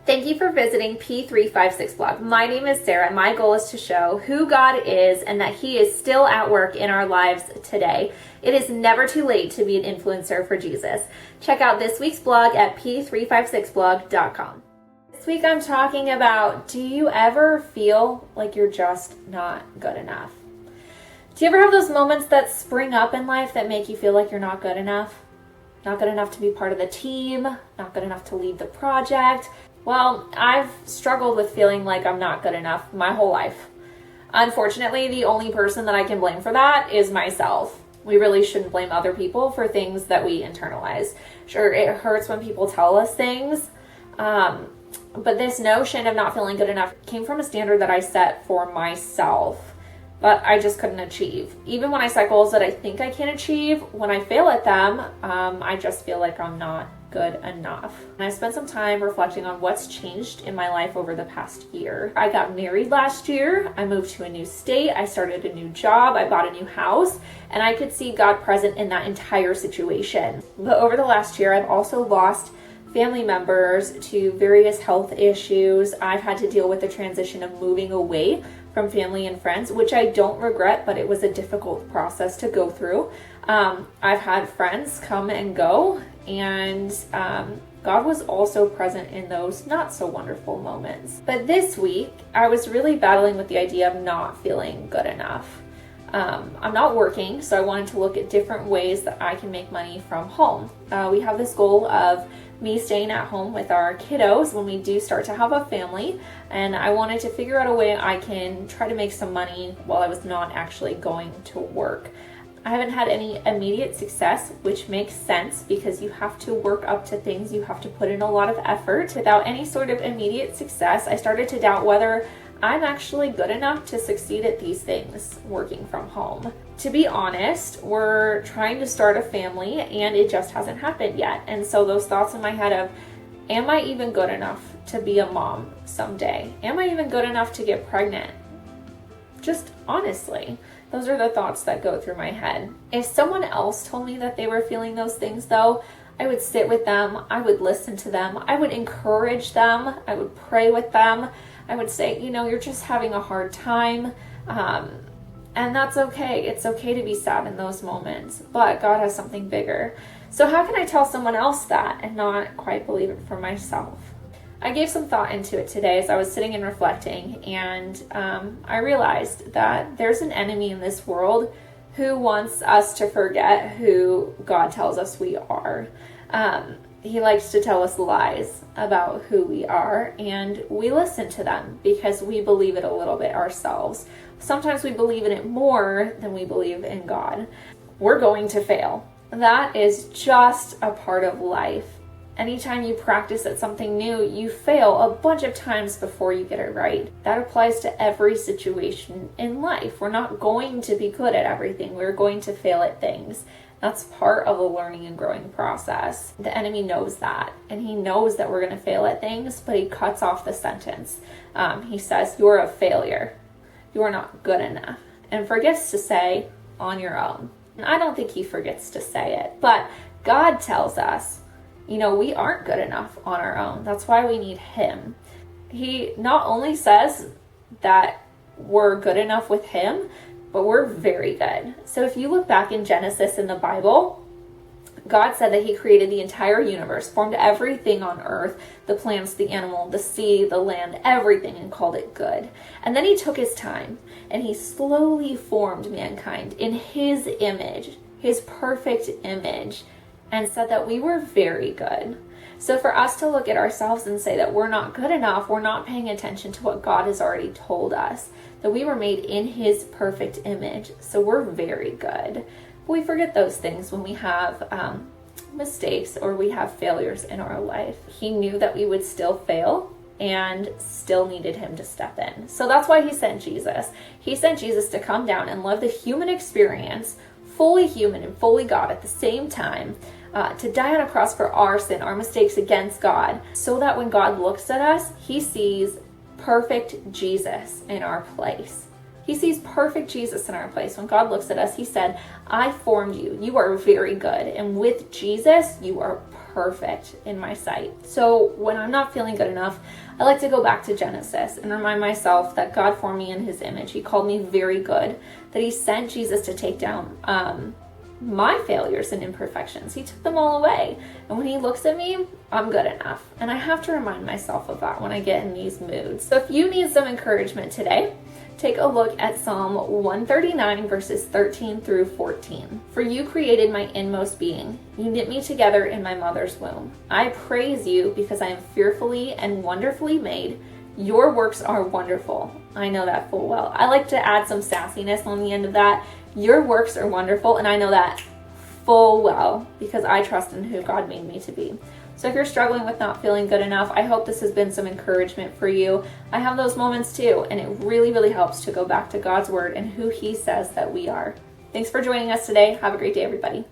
Thank you for visiting P356 Blog. My name is Sarah. My goal is to show who God is and that He is still at work in our lives today. It is never too late to be an influencer for Jesus. Check out this week's blog at p356blog.com. This week I'm talking about, do you ever feel like you're just not good enough? Do you ever have those moments that spring up in life that make you feel like you're not good enough? Not good enough to be part of the team, not good enough to lead the project. Well, I've struggled with feeling like I'm not good enough my whole life. Unfortunately, the only person that I can blame for that is myself. We really shouldn't blame other people for things that we internalize. Sure, it hurts when people tell us things, but this notion of not feeling good enough came from a standard that I set for myself, but I just couldn't achieve. Even when I set goals that I think I can achieve, when I fail at them, I just feel like I'm not good enough. And I spent some time reflecting on what's changed in my life over the past year. I got married last year. I moved to a new state. I started a new job. I bought a new house, and I could see God present in that entire situation. But over the last year, I've also lost family members to various health issues. I've had to deal with the transition of moving away from family and friends, which I don't regret, but it was a difficult process to go through. I've had friends come and go, and God was also present in those not so wonderful moments. But this week, I was really battling with the idea of not feeling good enough. I'm not working, so I wanted to look at different ways that I can make money from home. We have this goal of me staying at home with our kiddos when we do start to have a family, and I wanted to figure out a way I can try to make some money while I was not actually going to work. I haven't had any immediate success, which makes sense because you have to work up to things, you have to put in a lot of effort. Without any sort of immediate success, I started to doubt whether I'm actually good enough to succeed at these things working from home. To be honest, we're trying to start a family and it just hasn't happened yet. And so those thoughts in my head of, am I even good enough to be a mom someday? Am I even good enough to get pregnant? Just honestly, those are the thoughts that go through my head. If someone else told me that they were feeling those things though, I would sit with them, I would listen to them, I would encourage them, I would pray with them. I would say, you're just having a hard time, and that's okay. It's okay to be sad in those moments, but God has something bigger. So how can I tell someone else that and not quite believe it for myself? I gave some thought into it today as I was sitting and reflecting, and I realized that there's an enemy in this world who wants us to forget who God tells us we are. He likes to tell us lies about who we are, and we listen to them because we believe it a little bit ourselves. Sometimes we believe in it more than we believe in God. We're going to fail. That is just a part of life. Anytime you practice at something new, you fail a bunch of times before you get it right. That applies to every situation in life. We're not going to be good at everything. We're going to fail at things. That's part of the learning and growing process. The enemy knows that, and he knows that we're going to fail at things, but he cuts off the sentence. He says, you're a failure. You are not good enough, and forgets to say, on your own. And I don't think he forgets to say it, but God tells us, we aren't good enough on our own. That's why we need him. He not only says that we're good enough with him, but we're very good. So if you look back in Genesis in the Bible, God said that he created the entire universe, formed everything on earth, the plants, the animal, the sea, the land, everything, and called it good. And then he took his time and he slowly formed mankind in his image, his perfect image, and said that we were very good. So for us to look at ourselves and say that we're not good enough, we're not paying attention to what God has already told us, that we were made in his perfect image. So we're very good. But we forget those things when we have mistakes or we have failures in our life. He knew that we would still fail and still needed him to step in. So that's why he sent Jesus. He sent Jesus to come down and live the human experience, fully human and fully God at the same time, to die on a cross for our sin, our mistakes against God, so that when God looks at us, he sees perfect Jesus in our place. He sees perfect Jesus in our place. When God looks at us, he said, I formed you. You are very good. And with Jesus, you are perfect in my sight. So when I'm not feeling good enough, I like to go back to Genesis and remind myself that God formed me in his image. He called me very good, that he sent Jesus to take down my failures and imperfections. He took them all away. And when he looks at me, I'm good enough. And I have to remind myself of that when I get in these moods. So if you need some encouragement today, take a look at Psalm 139 verses 13 through 14. For you created my inmost being. You knit me together in my mother's womb. I praise you because I am fearfully and wonderfully made. Your works are wonderful. I know that full well. I like to add some sassiness on the end of that. Your works are wonderful, and I know that full well because I trust in who God made me to be. So if you're struggling with not feeling good enough, I hope this has been some encouragement for you. I have those moments too, and it really, really helps to go back to God's word and who he says that we are. Thanks for joining us today. Have a great day, everybody.